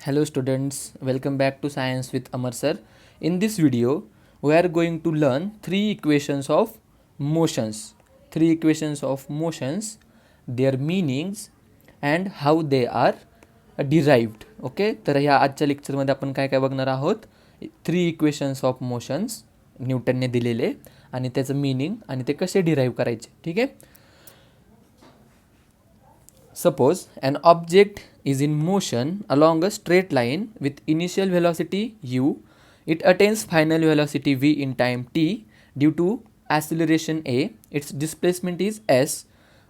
Hello students, welcome back to Science with Amar sir. In this video, we are going to learn three equations of motions. Three equations of motions, their meanings and how they are derived. Okay, तर ह्या आजच्या लेक्चरमध्ये आपण काय काय बघणार आहोत. Three equations of motions न्यूटनने दिलेले आणि त्याचं मीनिंग आणि ते कसे डिराईव्ह करायचे. ठीक आहे. Suppose an object is in motion along a straight line with initial velocity u, it attains final velocity v in time t due to acceleration a, its displacement is s.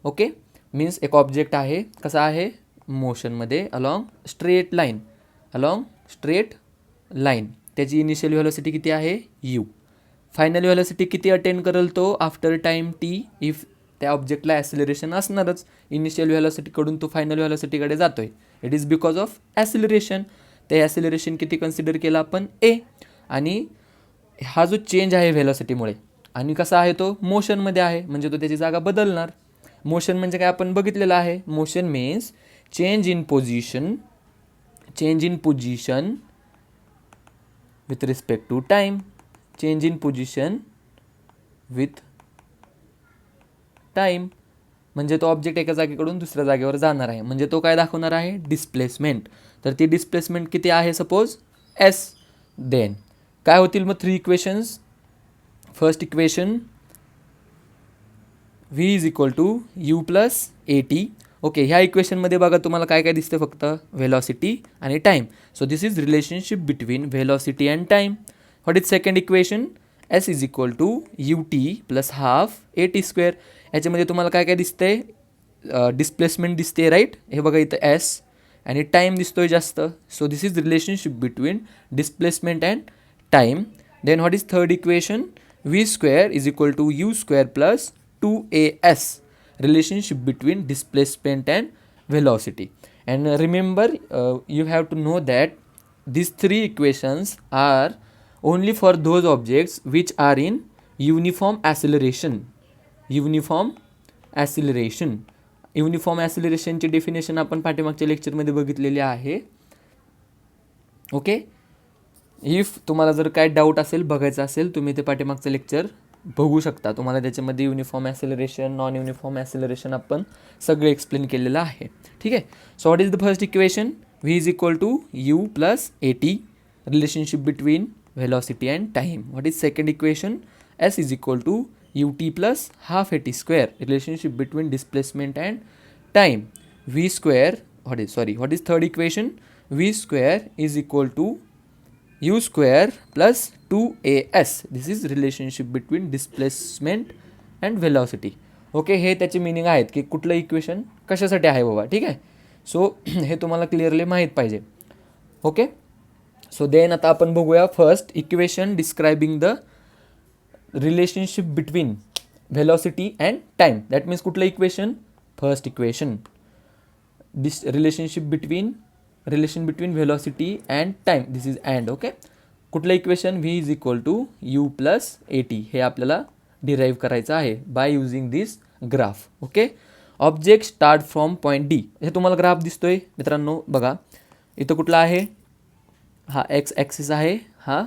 Okay, means एक object आहे, कसा आहे, मोशनमध्ये along straight line, त्याची initial velocity किती आहे u, final velocity किती attain करेल तो आफ्टर टाईम t, इफ त्या ऑब्जेक्टला ॲसिलरेशन असणारच. इनिशियल व्हेलॉसिटीकडून तो फायनल व्हेलॉसिटीकडे जातोय. It is because of acceleration. ते ॲसिलरेशन किती कन्सिडर केलं आपण ए, आणि हा जो चेंज आहे व्हेलॉसिटीमुळे आणि कसा आहे तो मोशनमध्ये आहे, म्हणजे तो त्याची जागा बदलणार. मोशन म्हणजे काय आपण बघितलेलं आहे. Motion means change in position with respect to time. Change in position with time म्हणजे तो ऑब्जेक्ट एका जागेकडून दुसऱ्या जागेवर जाणार आहे, म्हणजे तो काय दाखवणार आहे, डिस्प्लेसमेंट. तर ती डिस्प्लेसमेंट किती आहे, सपोज एस. देन काय होतील मग three equations. First equation V is equal to you plus A t. Okay, ह्या इक्वेशनमध्ये बघा तुम्हाला काय काय दिसते, फक्त व्हेलॉसिटी आणि time. So this is relationship between velocity and time. What is second equation, S is equal to U T plus half A T square. याच्यामध्ये तुम्हाला काय काय दिसते, डिस्प्लेसमेंट दिसते, राईट. हे बघा इथं एस आणि टाईम दिसतोय जास्त. So this is relationship between displacement and time. Then what is third equation, V square is equal to u square plus 2as, relationship between displacement and velocity. And remember, you have to know that these three equations are only for those objects which are in uniform acceleration. Uniform acceleration ची definition आपण पाठीमागच्या लेक्चरमध्ये बघितलेली आहे. Okay, if तुम्हाला जर काय doubt असेल, बघायचं असेल, तुम्ही ते पाठीमागचं लेक्चर बघू शकता. तुम्हाला त्याच्यामध्ये uniform acceleration, non uniform acceleration आपण सगळे एक्सप्लेन केलेलं आहे. ठीक आहे. So what is the first equation, V is equal to you plus A T, relationship between velocity and time. What is second equation, S is equal to U T plus half A T square, relationship between displacement and time. V square, what is third equation, V square is equal to u square plus 2as. This is relationship between displacement and velocity. Okay, हे त्याचे meaning आहेत की कुठलं equation कशासाठी आहे बाबा. ठीक आहे. सो हे तुम्हाला क्लिअरली माहीत पाहिजे. ओके, सो देन आता आपण बघूया first equation describing the relationship between velocity and time. That means कुठलं equation, first equation, relation between velocity and time. This is and. Okay, कुठलं equation, V is equal to you plus A t, हे आपल्याला derive करायचं आहे by using this graph. Okay, object start from point D. हे तुम्हाला graph दिसतोय मित्रांनो, बघा इथं कुठला आहे, हा एक्स ॲक्सिस आहे, हा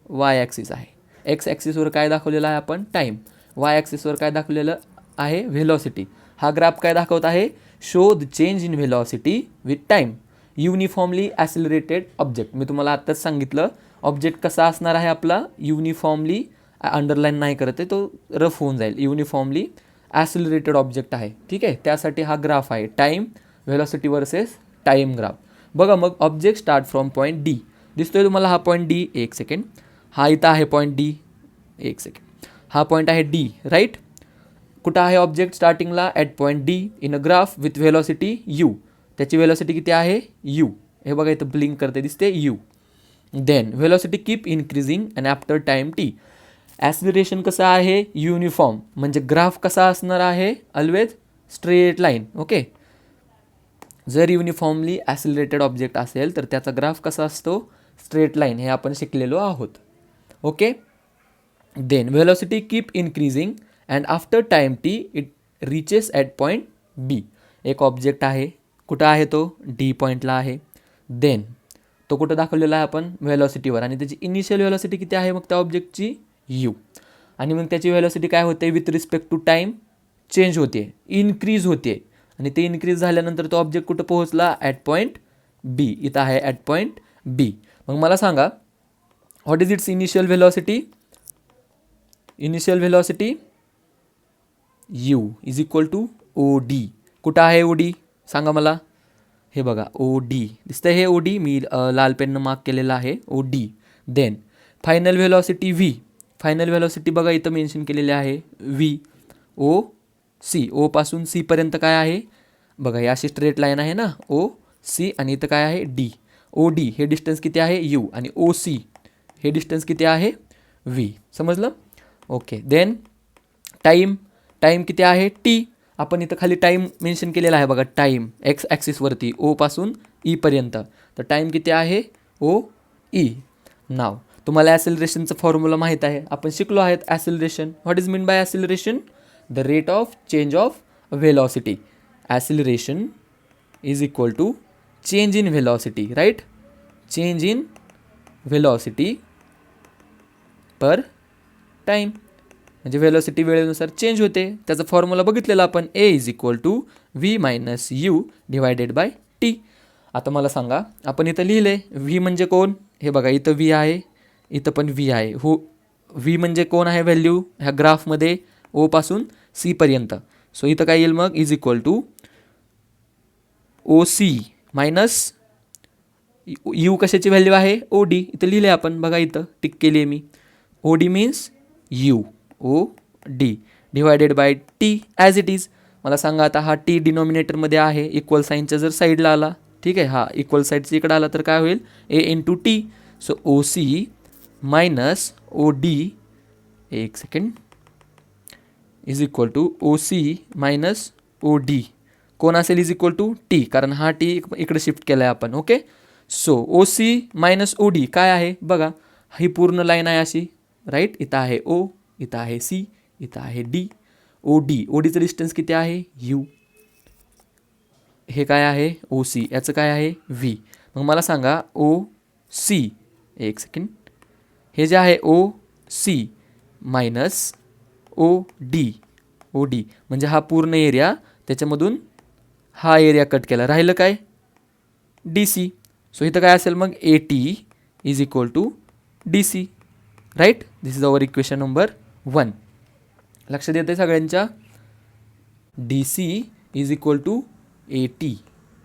वाय ॲक्सिस आहे. एक्स ॲक्सिसवर काय दाखवलेलं आहे आपण, टाईम. वाय ॲक्सिसवर काय दाखवलेलं आहे, व्हेलॉसिटी. हा ग्राफ काय दाखवत आहे, show the change in velocity with time. Uniformly accelerated object. मी तुम्हाला आत्ताच सांगितलं, ऑब्जेक्ट कसा असणार आहे आपला, युनिफॉर्मली, अंडरलाईन नाही करत आहे, तो रफ होऊन जाईल. युनिफॉर्मली ॲसिलरेटेड ऑब्जेक्ट आहे. ठीक आहे, त्यासाठी हा ग्राफ आहे, time velocity versus time graph. बघा मग, object start from point D. दिसतोय तुम्हाला हा पॉईंट डी, एक सेकंड, हा इथं आहे पॉईंट डी, एक सेकंड, हा पॉईंट आहे डी, राईट. कुठं आहे ऑब्जेक्ट स्टार्टिंगला, at point D in a graph with velocity U. त्याची व्हेलॉसिटी किती आहे, यू. हे बघा इथं ब्लिंक करते दिसते, U. Then velocity keep increasing and after time T. Acceleration कसं आहे, युनिफॉर्म, म्हणजे ग्राफ कसा असणार आहे, ऑलवेज स्ट्रेट लाईन. ओके, जर युनिफॉर्मली ॲसिलरेटेड ऑब्जेक्ट असेल तर त्याचा ग्राफ कसा असतो, स्ट्रेट लाईन. हे आपण शिकलेलो आहोत. Okay, then velocity keep increasing and after time t it reaches at point B. एक ऑब्जेक्ट आहे, कुठं आहे तो, डी पॉईंटला आहे. देन तो कुठं दाखवलेला आहे आपण व्हेलॉसिटीवर, आणि त्याची इनिशियल व्हेलॉसिटी किती आहे मग त्या ऑब्जेक्टची यू, आणि मग त्याची व्हेलॉसिटी काय होते with respect to time change होते, इन्क्रीज होते, आणि ते इन्क्रीज झाल्यानंतर तो ऑब्जेक्ट कुठं पोहोचला ॲट पॉईंट बी, इथं आहे ॲट पॉईंट बी. मग मला सांगा what is its initial velocity. Initial velocity U is equal to O D. कुठं आहे ओ डी सांगा मला. हे बघा ओ डी दिसतं, हे ओ डी मी लाल पेननं मार्क केलेलं आहे O D. Then final velocity V. Final velocity बघा इथं मेन्शन केलेली आहे व्ही ओ सी. ओपासून सीपर्यंत काय आहे बघा, ही अशी स्ट्रेट लाईन आहे ना ओ सी, आणि इथं काय आहे डी. ओ डी हे डिस्टन्स किती आहे यू, आणि ओ सी हे डिस्टन्स किती आहे व्ही. समजलं. ओके. Then time. टाईम किती आहे टी. आपण इथं खाली टाईम मेन्शन केलेला आहे बघा, टाईम एक्स ॲक्सिसवरती ओपासून ईपर्यंत. तर टाईम किती आहे ओ ई. नाव तुम्हाला ॲसिलरेशनचं फॉर्म्युला माहीत आहे, आपण शिकलो आहेत acceleration. What is mean by acceleration. The rate of change of velocity. Acceleration is equal to change in velocity, right. Change in velocity per time, म्हणजे व्हेलॉसिटी वेळेनुसार चेंज होते. त्याचा फॉर्म्युला बघितलेला आपण, a is equal to v minus u divided by t. आता मला सांगा, आपण इथं लिहिले व्ही म्हणजे कोण, हे बघा इथं व्ही आहे, इथं पण व्ही आहे. हो, व्ही म्हणजे कोण आहे व्हॅल्यू ह्या ग्राफमध्ये ओपासून सीपर्यंत. सो इथं काय येईल मग is equal to O C minus U कशाची व्हॅल्यू आहे ओ डी. इथं लिहिले आपण बघा, इथं टिक केली आहे मी. O D means u O D divided by t as it is. मला सांगा आता हा टी डिनॉमिनेटरमध्ये आहे, इक्वल साईनच्या जर साईडला आला, ठीक आहे, हा इक्वल साईडच्या इकडे आला तर काय होईल A into T. So O C minus O D, एक second, is equal to O C minus O D. कोण असेल इज इक्वल टू टी, कारण हा टी इकडे शिफ्ट केला आहे आपण. Okay. So O C minus O D काय आहे बघा, ही पूर्ण लाईन आहे अशी, राईट. इथं आहे ओ, इथं आहे सी, इथं आहे डी. ओ डी, ओ डीचं डिस्टन्स किती आहे यू, हे काय आहे ओ सी, याचं काय आहे व्ही. मग मला सांगा ओ सी, एक सेकंड, हे जे आहे O C minus O D. O D म्हणजे हा पूर्ण एरिया, त्याच्यामधून हा एरिया कट केला, राहिलं काय डी सी. सो इथं काय असेल मग a t is equal to D C, right. This is our equation number 1. लक्षात येते सगळ्यांच्या. D C is equal to a t,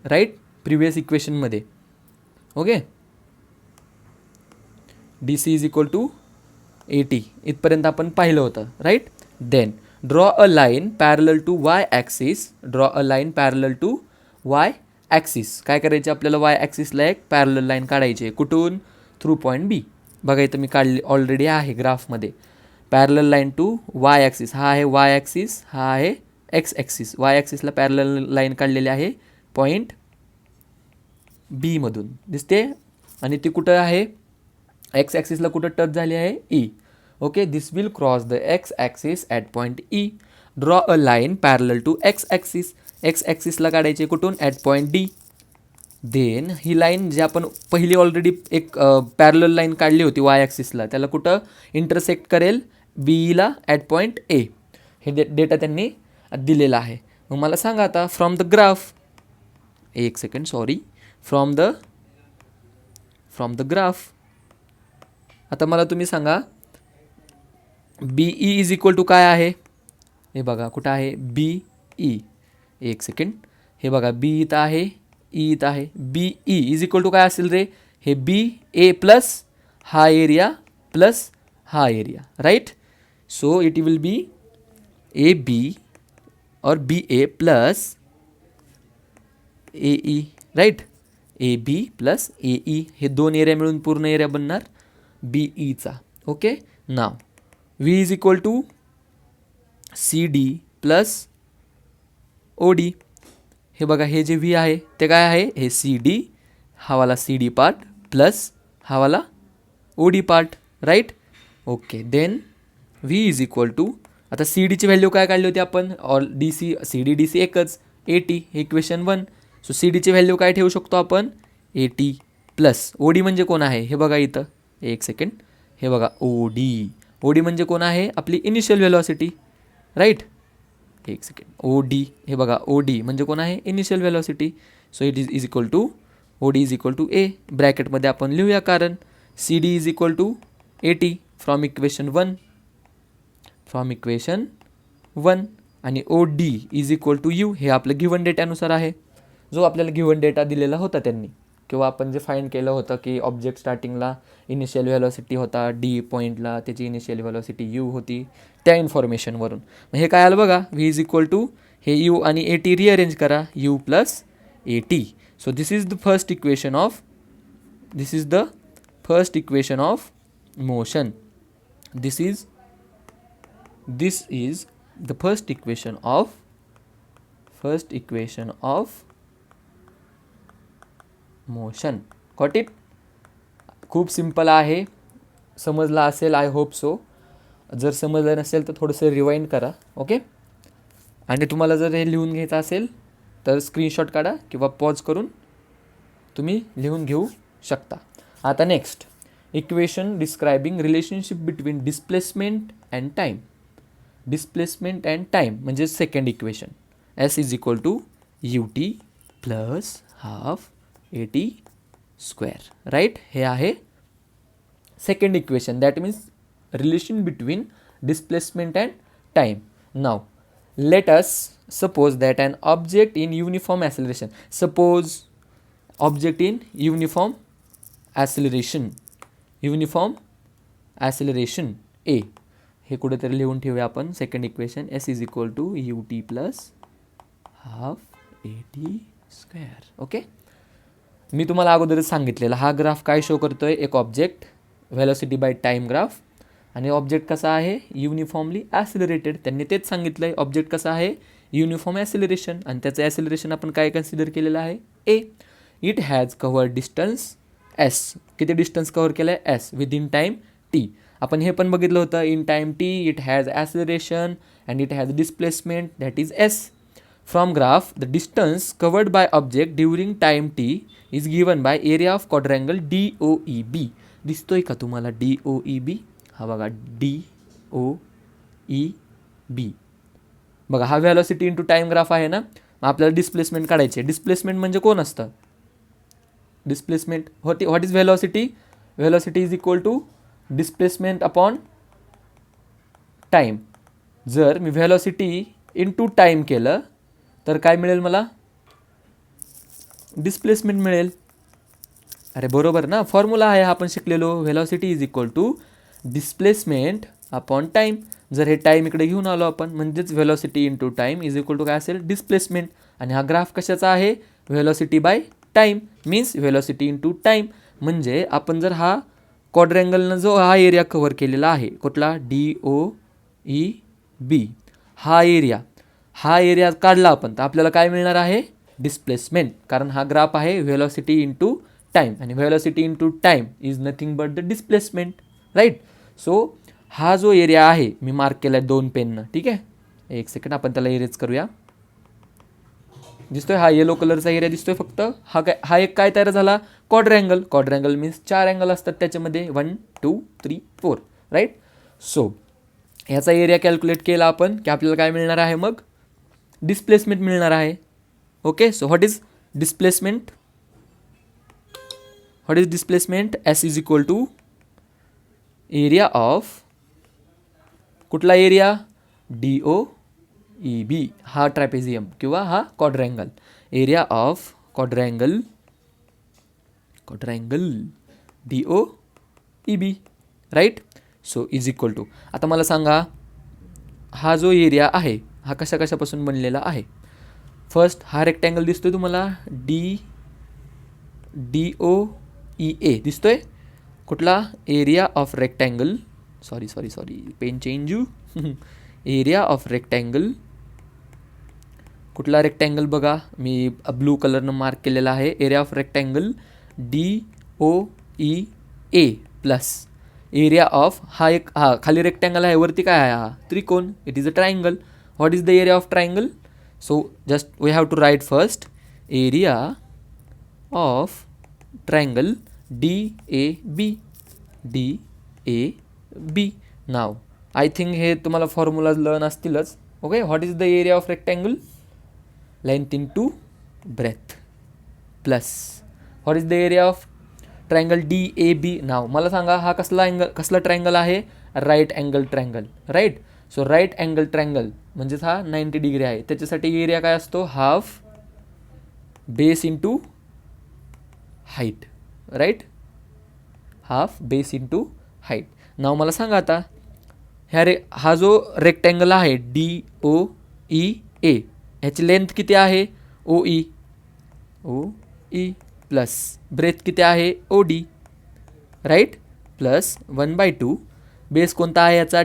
right, previous इक्वेशनमध्ये. Okay. D C is equal to a t इथपर्यंत आपण पाहिलं होतं, right. Then draw a line parallel to y axis. Draw a line parallel to y axis. काय करायचे आपल्याला Y ॲक्सिसला एक parallel line काढायची आहे. कुठून थ्रू पॉईंट बी. बघा इथं मी काढली ऑलरेडी आहे ग्राफमध्ये. Parallel line to y axis, हा आहे वाय ॲक्सिस, हा आहे एक्स ॲक्सिस. वाय ॲक्सिसला पॅरलल लाईन काढलेली आहे पॉईंट बीमधून, दिसते. आणि ती कुठं आहे एक्स ॲक्सिसला कुठं टच झाली आहे E. Okay. This will cross the x axis at point E. Draw a line parallel to x axis. X ॲक्सिसला काढायचे कुठून ॲट पॉईंट डी. देन ही लाईन जी आपण पहिली ऑलरेडी एक पॅरलल लाईन काढली होती वाय ॲक्सिसला, त्याला कुठं इंटरसेक्ट करेल बीला ॲट पॉईंट ए. हे डेटा त्यांनी दिलेला आहे. मग मला सांगा आता फ्रॉम द ग्राफ, एक second sorry, from the graph. आता मला तुम्ही सांगा B E is equal to काय आहे, हे बघा कुठं आहे बी ई. एक सेकंड, हे बघा बी इथं आहे, ई इथं आहे. B E is equal to काय असेल रे, हे बी ए प्लस हा एरिया प्लस हा area, right. So it will be A B or B A plus A E, right. A B plus A E हे दोन एरिया मिळून पूर्ण एरिया बनणार बी ईचा. Okay. Now v is equal to C D plus O D. हे बघा हे जे व्ही आहे ते काय आहे, हे सी डी, हावाला सी डी पार्ट प्लस हावाला O D part, right. Okay. Then v is equal to, आता सी डीची व्हॅल्यू काय काढली होती आपण, or D C, C D D C एकच, ए टी, हे इक्वेशन 1. सो सी डीची व्हॅल्यू काय ठेवू शकतो आपण, a t. Plus O D म्हणजे कोण आहे हे बघा इथं, एक सेकंड, हे बघा ओ डी म्हणजे कोण आहे, आपली इनिशियल व्हेलॉसिटी, राईट. एक सेकंड, ओ डी, हे बघा ओ डी म्हणजे कोण आहे, initial velocity. So it is equal to O D is equal to a, ब्रॅकेटमध्ये आपण लिहूया कारण C D is equal to a t from equation 1 आणि O D is equal to u, हे आपलं गिवन डेटानुसार आहे, जो आपल्याला गिवन डेटा दिलेला होता त्यांनी, किंवा आपण जे फाईंड केलं होतं की ऑब्जेक्ट स्टार्टिंगला इनिशियल व्हेलॉसिटी होता डी पॉईंटला, त्याची इनिशियल व्हेलॉसिटी यू होती, त्या इन्फॉर्मेशनवरून. मग हे काय आलं बघा, व्ही इज इक्वल टू हे यू आणि ए टी रिअरेंज करा, you plus A T. So this is the first equation of motion. This is the first equation of motion. Got it? खूप सिंपल आहे, समजला असेल, आय होप सो. जर समजलं नसेल तर थोडंसं रिवाइंड करा, ओके. आणि तुम्हाला जर हे लिहून घ्यायचं असेल तर स्क्रीनशॉट काढा किंवा पॉज करून तुम्ही लिहून घेऊ शकता. आता next, equation describing relationship between displacement and time म्हणजे second equation, S is equal to U T plus half A T square, right. हे आहे second equation, that means relation between displacement and time. Now let us suppose that an object in uniform acceleration, uniform acceleration a, हे कुठेतरी लिहून ठेवूया आपण. Second equation S is equal to U T plus half A T square, okay. मी तुम्हाला अगोदरच सांगितलेलं, हा graph काय शो करतोय, एक object velocity by time graph, आणि ऑब्जेक्ट कसा आहे, युनिफॉर्मली ॲसिलरेटेड. त्यांनी तेच सांगितलं आहे, ऑब्जेक्ट कसा आहे, युनिफॉर्म ॲसिलरेशन, आणि त्याचं ॲसिलरेशन आपण काय कन्सिडर केलेलं आहे, a. It has covered distance s, किती डिस्टन्स कव्हर केलं आहे, एस, विदिन टाईम टी. आपण हे पण बघितलं होतं, in time t it has acceleration and it has displacement that is s. From graph the distance covered by object during time t is given by area of quadrangle D O E B. दिसतोय का तुम्हाला D O E B, हा बघा D O E बी, बघा हा velocity into time graph आहे ना. मग आपल्याला डिस्प्लेसमेंट काढायची. डिस्प्लेसमेंट म्हणजे कोण असतं, displacement what is velocity, velocity is equal to displacement upon time. जर मी व्हेलॉसिटी इंटू टाईम केलं तर काय मिळेल मला, डिस्प्लेसमेंट मिळेल. अरे बरोबर ना, फॉर्म्युला आहे आपण शिकलेलो, velocity is equal to displacement upon time. जर हे टाईम इकडे घेऊन आलो आपण, म्हणजेच velocity into time is equal to काय असेल, डिस्प्लेसमेंट. आणि हा ग्राफ कशाचा आहे, velocity by time, means velocity into time. म्हणजे आपण जर हा क्वाड्रँगलनं जो हा एरिया कव्हर केलेला आहे, कुठला, डी ओ ई बी, हा एरिया काढला आपण, तर आपल्याला काय मिळणार आहे, डिस्प्लेसमेंट. कारण हा ग्राफ आहे व्हेलॉसिटी इंटू टाईम, आणि velocity into time is nothing but the displacement, right. So हा जो एरिया आहे मी मार्क केला आहे 2 पेननं, ठीक आहे. एक सेकंड, आपण त्याला इरेज करूया. दिसतोय हा येलो कलरचा एरिया दिसतोय फक्त, हा एक काय तयार झाला, क्वाड्रँगल मीन्स 4 अँगल असतात त्याच्यामध्ये, 1 2 3 4, राईट. सो ह्याचा एरिया कॅल्क्युलेट केला आपण की आपल्याला काय मिळणार आहे, मग डिस्प्लेसमेंट मिळणार आहे, okay. So what is displacement, s is equal to area of कुठला area, D O E B, हा ट्रॅपेझियम किंवा हा quadrangle, area of quadrangle D O E B, right. So is equal to, आता मला सांगा हा जो एरिया आहे हा कशापासून बनलेला आहे. फर्स्ट हा रेक्टँगल दिसतोय तुम्हाला, डी ओ ई ए दिसतोय, कुठला, area of rectangle, sorry pen change you area of rectangle, कुठला रेक्टँगल बघा, मी ब्लू कलरनं मार्क केलेला आहे, area of rectangle D O E A plus area of, हा एक खाली रेक्टँगल आहे, वरती काय आहे, हा त्रिकोण, it is a triangle. What is the area of triangle, so just we have to write first area of triangle DAB. DAB. Now I think हे तुम्हाला फॉर्म्युला लर्न असतीलच. Okay, what is the area of rectangle? Length into breadth plus what is the area of triangle DAB. Now मला सांगा हा कसला triangle आहे? Right angle triangle. Right. So right angle triangle म्हणजेच हा 90 डिग्री आहे. त्याच्यासाठी एरिया काय असतो? Half base into height. Right, half base into height. Now मला सांगा आता हा जो रेक्टँगल आहे DOEA ह्याची लेंथ किती आहे? OE प्लस ब्रेथ किती आहे? OD. राईट, प्लस 1/2 बेस कोणता आहे याचा?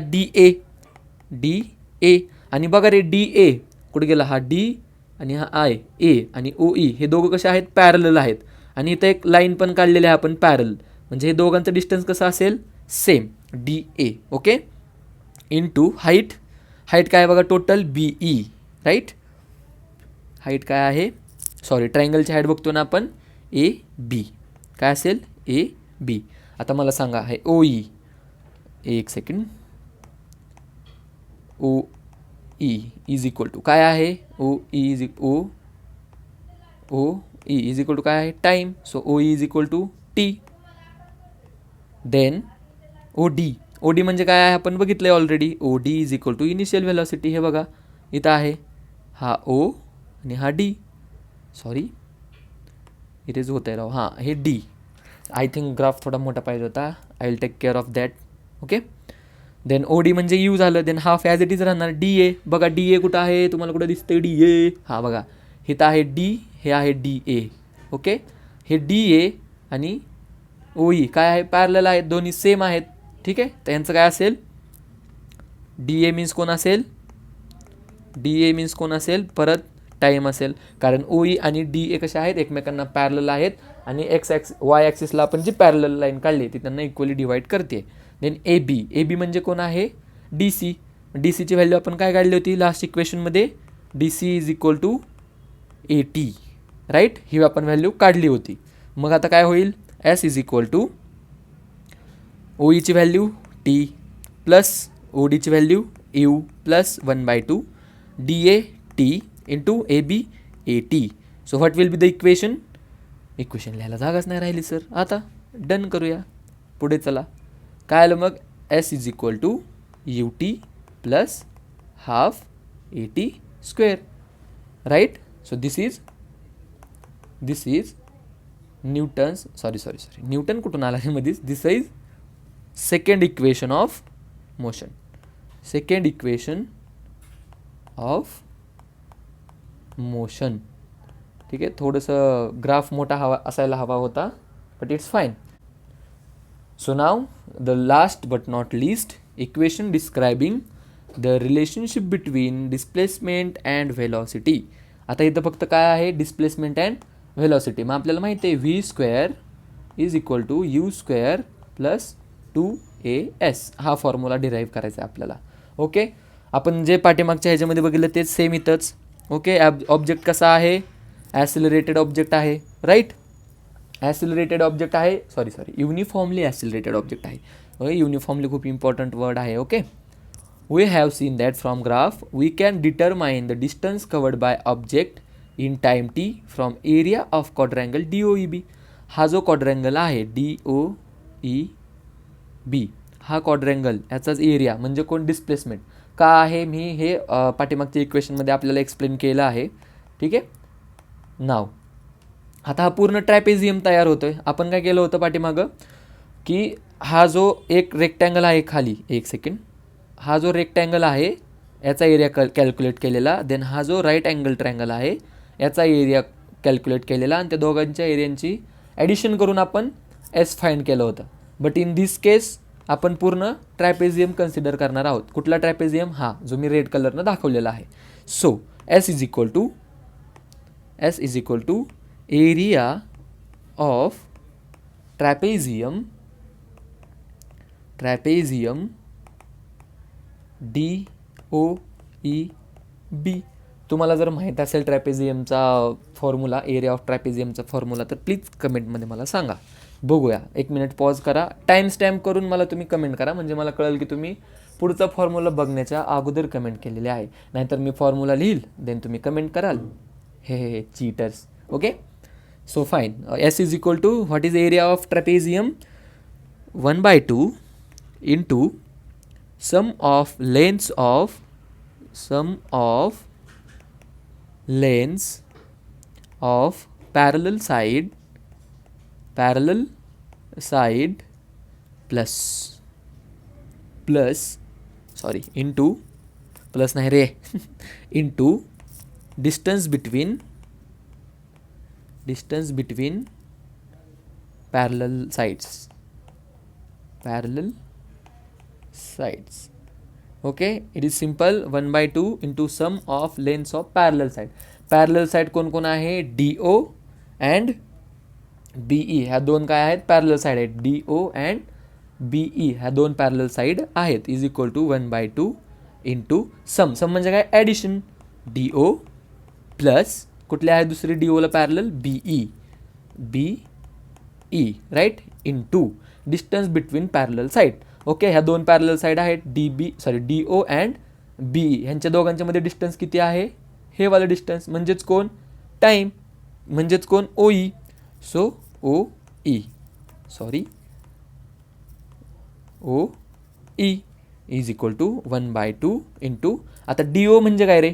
DA. आणि बघा रे DA कुठे गेला? हा D आणि हा I A आणि OE हे दोघं कसे आहेत? पॅरलल आहेत. आणि इथं एक लाईन पण काढलेली आहे आपण पॅरल, म्हणजे हे दोघांचं डिस्टन्स कसं असेल? Same. DA. Okay, into height. Height काय बघा? Total BE. राईट, हाईट काय आहे? सॉरी, ट्रायंगलची हाईट बघतो ना आपण, AB. काय असेल? AB. आता मला सांगा आहे OE. एक second. OE is equal to काय आहे? OE इज इक्वल टू काय आहे? Time. So OE is equal to T. Then OD म्हणजे काय आहे? आपण बघितलं आहे already. OD is equal to initial velocity. हे बघा इथं आहे हा O आणि हा D. सॉरी, इरेज होत आहे राव. हां, हे D. आय थिंक ग्राफ थोडा मोठा पाहिजे होता. I will take care of that. Okay, then OD म्हणजे यू झालं. Then half as it is राहणार DA. बघा DA कुठं आहे? तुम्हाला कुठं दिसते DA? हां बघा, हे तर आहे D, हे आहे DA. ओके, हे DA आणि OE काय आहे? पॅरलल आहेत, दोन्ही सेम आहेत. ठीक आहे, तर यांचं काय असेल? DA मीन्स कोण असेल? DA मीन्स कोण असेल? परत टाईम असेल, कारण OE आणि DA कशा आहेत? एकमेकांना पॅरलल आहेत. आणि वाय ॲक्सिसला आपण जी पॅरलल लाईन काढली ती त्यांना इक्वली डिवाईड करते. देन AB म्हणजे कोण आहे? DC. DCची व्हॅल्यू आपण काय काढली होती लास्ट इक्वेशनमध्ये? DC is equal to 80. Right, ही आपण व्हॅल्यू काढली होती. मग आता काय होईल? S इज इक्वल टू OEची व्हॅल्यू T प्लस ODची value U plus 1/2 DA T into AB AT. So what will be the equation? Equation लिहायला जागाच नाही राहिली सर. आता डन करूया, पुढे चला. काय आलं मग? S is equal to UT plus half AT square. Right, so this is Newton's sorry Newton कुठून आला मध्येच? This is second equation of motion. Second equation of motion. ठीक आहे, थोडंसं ग्राफ मोठा असायला हवा होता, but it's fine. So now the last but not least equation describing the relationship between displacement and velocity. आता इथं फक्त काय आहे? Displacement and velocity. मग आपल्याला माहिती आहे V² is equal to U² plus 2AS. हा फॉर्म्युला डिराईव्ह करायचा आहे आपल्याला. ओके, आपण जे पाठीमागच्या ह्याच्यामध्ये बघितलं तेच सेम इथंच. ओके, ऑब्जेक्ट कसा आहे? ॲसिलरेटेड ऑब्जेक्ट आहे. राईट, ॲसिलरेटेड ऑब्जेक्ट आहे. सॉरी युनिफॉर्मली ॲसिलरेटेड ऑब्जेक्ट आहे. ओके, युनिफॉर्मली खूप इम्पॉर्टंट वर्ड आहे. Okay, we have seen that from graph we can determine the distance covered by object in time T from area of quadrangle DOEB. हा जो क्वाड्रँगल आहे DOEB, हा क्वाड्रँगल याचाच area म्हणजे कोण? डिस्प्लेसमेंट. का आहे? मी हे पाठीमागच्या इक्वेशनमध्ये आपल्याला एक्सप्लेन केलं आहे. ठीक आहे, नाव आता हा पूर्ण ट्रॅपेझियम तयार होतो आहे. आपण काय केलं होतं पाठीमागं, की हा जो एक रेक्टँगल आहे खाली, एक सेकंड, हा जो रेक्टँगल आहे याचा एरिया कॅल्क्युलेट केलेला. देन हा जो राईट अँगल ट्रायंगल आहे याचा एरिया कॅल्क्युलेट केलेला, आणि त्या दोघांच्या एरियांची ॲडिशन करून आपण S फाइंड केलं होतं. बट इन दिस केस आपण पूर्ण ट्रॅपेझियम कन्सिडर करणार आहोत. कुठला ट्रॅपेझियम? हा जो मी रेड कलरनं दाखवलेला आहे. So S is equal to area of trapezium DOEB. तुम्हाला जर माहीत असेल ट्रॅपेझियमचा फॉर्म्युला, एरिया ऑफ ट्रॅपेझियमचा फॉर्म्युला, तर प्लीज कमेंटमध्ये मला सांगा. बघूया, 1 मिनिट पॉज करा, टाईम स्टॅम्प करून मला तुम्ही कमेंट करा, म्हणजे मला कळेल की तुम्ही पुढचा फॉर्म्युला बघण्याच्या अगोदर कमेंट केलेले आहे. नाहीतर मी फॉर्म्युला लिहिल देन तुम्ही कमेंट कराल, हे cheaters. Okay, so fine. S is equal to what is area of trapezium? 1/2 into sum of lengths of parallel side plus sorry into plus नाही रे into distance between parallel sides. Okay, it is simple. 1/2 into sum of lengths of parallel side. Parallel side कोण कोण आहे? DO and BE ह्या दोन काय आहेत? Parallel side आहेत. DO and BE ह्या दोन पॅरलल साईड आहेत. Is equal to 1/2 into sum. Sum म्हणजे काय? ॲडिशन. DO प्लस कुठले आहे दुसरी DOला parallel? BE right, into distance between parallel side. Okay, ह्या दोन पॅरलल साईड आहेत DO अँड BE. ह्यांच्या दोघांच्या मध्ये डिस्टन्स किती आहे? हे वाला डिस्टन्स म्हणजेच कोण? टाईम. म्हणजेच कोण? OE. So OE is equal to 1/2 into, आता DO म्हणजे काय रे?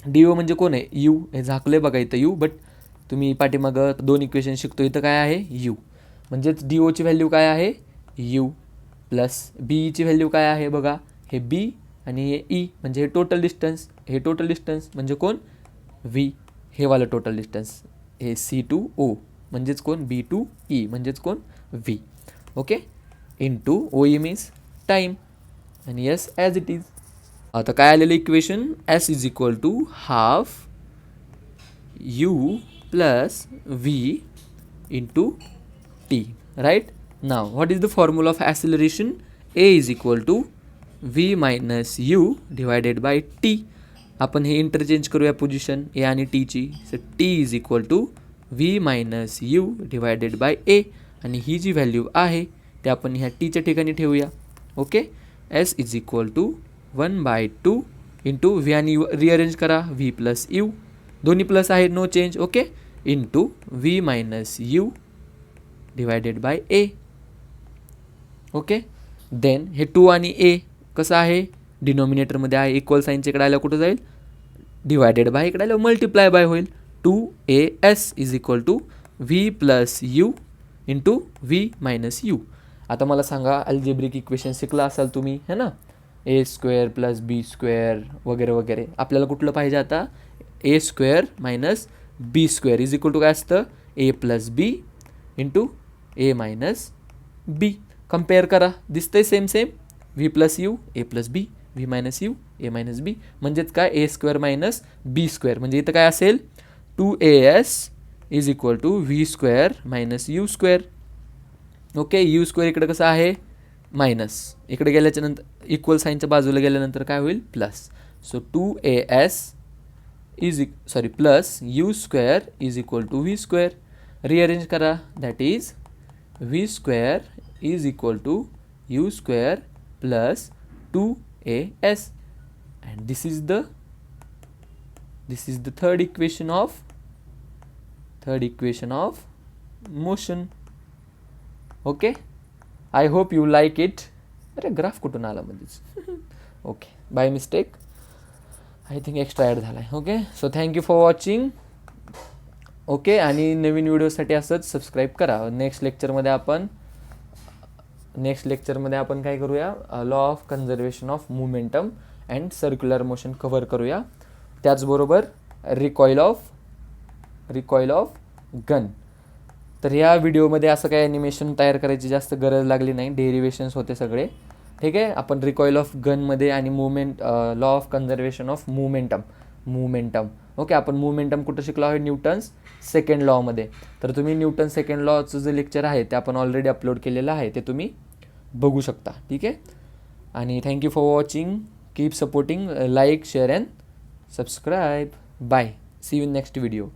DO म्हणजे कोण आहे? U. हे झाकलं आहे बघा इथं U, बट तुम्ही पाठीमागं 2 इक्वेशन शिकतो, इथं काय आहे? U. म्हणजेच DOची व्हॅल्यू काय आहे? U प्लस BEची व्हॅल्यू काय आहे बघा? हे B आणि हे E, म्हणजे हे टोटल डिस्टन्स. हे टोटल डिस्टन्स म्हणजे कोण? V. हे वालं टोटल डिस्टन्स हे C टू O म्हणजेच कोण? B टू E म्हणजेच कोण? V. Okay, into OE means time आणि S ॲज इट इज. आता काय आलेलं equation? S is equal to half U plus V into T. Right, now what is the formula of acceleration? A is equal to V minus U divided by T. आपण हे interchange करूया position A आणि Tची. So T is equal to V minus U divided by A, आणि ही जी value आहे ते आपण ह्या Tच्या ठिकाणी ठेवूया. Okay, S is equal to 1/2 into V आणि रिअरेंज करा, V प्लस U, दोन्ही प्लस आहे, no change. Okay, into V minus U divided by A. Okay, then हे 2 आणि A कसं आहे? डिनॉमिनेटरमध्ये आहे. इक्वल साईनच्या इकडे आल्यावर कुठं जाईल? Divided by. इकडे आल्यावर मल्टिप्लाय बाय होईल. 2AS is equal to V plus U into V minus U. आता मला सांगा, अल्जेब्रिक इक्वेशन शिकला असाल तुम्ही, है ना? A² प्लस B² वगैरे वगैरे. आपल्याला कुठलं पाहिजे आता? A² minus B² is equal to काय असतं? A plus B into A minus B. Compare करा, दिसतंय same same. V plus U, A plus B, V minus U, A minus B, म्हणजेच काय? A² minus B². म्हणजे इथं काय असेल? 2AS is equal to V² minus U². Okay, U² इकडे कसं आहे? मायनस. इकडे गेल्याच्या नंतर इक्वल साईनच्या बाजूला गेल्यानंतर काय होईल? Plus. So 2AS plus U² is equal to V². Rearrange करा, that is V² is equal to U² plus 2AS, and this is the third equation of motion. Okay, I hope you like it. अरे graph कुठून आला मध्येच? Okay, by mistake I think extra add झाला आहे. Okay, so thank you for watching. Okay, आणि नवीन व्हिडिओसाठी असंच सबस्क्राईब करा. नेक्स्ट लेक्चरमध्ये आपण काय करूया? Law of conservation of momentum and circular motion cover करूया. त्याचबरोबर रिकॉईल ऑफ गन. तर ह्या व्हिडिओमध्ये असं काही ॲनिमेशन तयार करायची जास्त गरज लागली नाही, डेरिवेशन्स होते सगळे. ठीक आहे, आपण रिकॉईल ऑफ गनमध्ये आणि law of conservation of momentum. Okay, आपण मोमेंटम कुठं शिकलो आहे? न्यूटन्स सेकंड लॉमध्ये. तर तुम्ही न्यूटन सेकंड लॉचं जे लेक्चर आहे ते आपण ऑलरेडी अपलोड केलेलं आहे, ते तुम्ही बघू शकता. ठीक आहे, आणि thank you for watching. Keep supporting, like, share and subscribe. Bye. See you in next video.